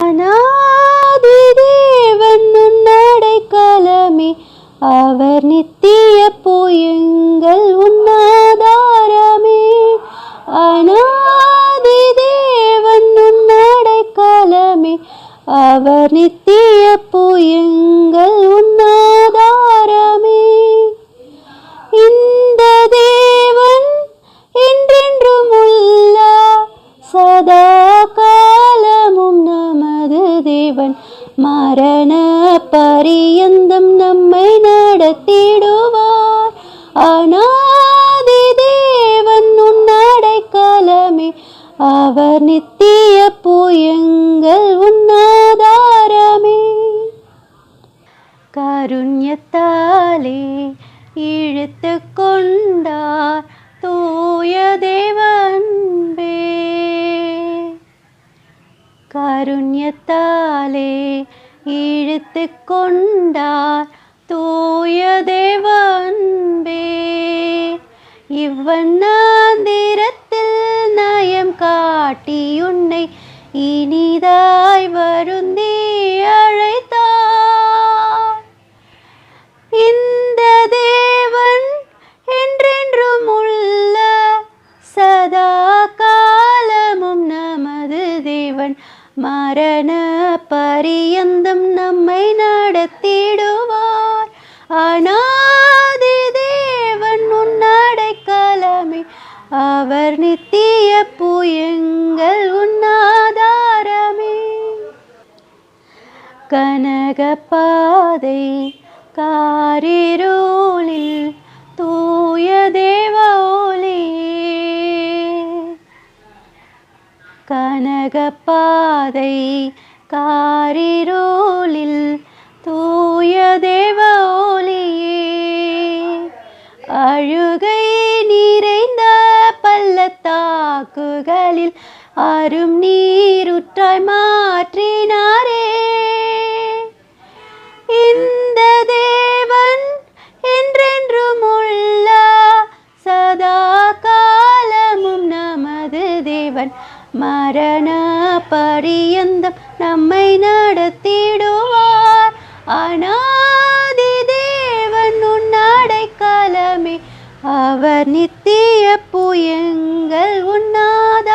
அநாதி தேவன் உன்னடைக்கலமே, அவர் நித்திய போயுங்கள் உன்னாதாரமே. அநாதி தேவன் உன்னடைக்கலமே, அவர் நித்திய போயுங்கள் உன்னாதாரமே. இந்த தேவன் என்றென்றும் உள்ள சதா காலமும் நமது தேவன், மரண பரியந்தம் நம்மை நடத்திடுவார். அநாதி தேவன் உன்னடைக்கலமே, அவர் நித்திய போயுங்கள் உன்னாதாரமே. கருண்யத்தாலே இழுத்து கொண்டார் தூய தேவன்பே, கருண்யத்தாலே இழுத்து கொண்டார் தூய தேவன்பே. இவ்வண்ணாந்திரத்தில் நயம் காட்டி உன்னை இனிதாய் வருந்தி அழைத்தார். இந்த தேவன் என்றென்றும் உள்ள சதா காலமும் நமது தேவன், மரண பரியந்தம் நம்மை நடத்திடுவார். அநாதி தேவன் உன்னடைக்கலமே, அவர் நித்திய போயுங்கள் உன்னாதாரமே. கனகப்பாதை காரிருளில் தூய தேவ ஒளியே, கனகப்பாதை காரிருளில் தூய தேவ ஒளியே. அழுகை நிறைந்த பள்ளத்தாக்குகளில் அரும் நீருற்றாய் மாற்றினாரே. இந்த தேவன் என்றென்றும் உள்ள சதா காலமும் நமது தேவன், மரண பரியந்தம் நம்மை நடத்திடுவார். அநாதி தேவன் உன்னடைக்கலமே, அவர் நித்திய போயுங்கள் உன்னாதாரமே.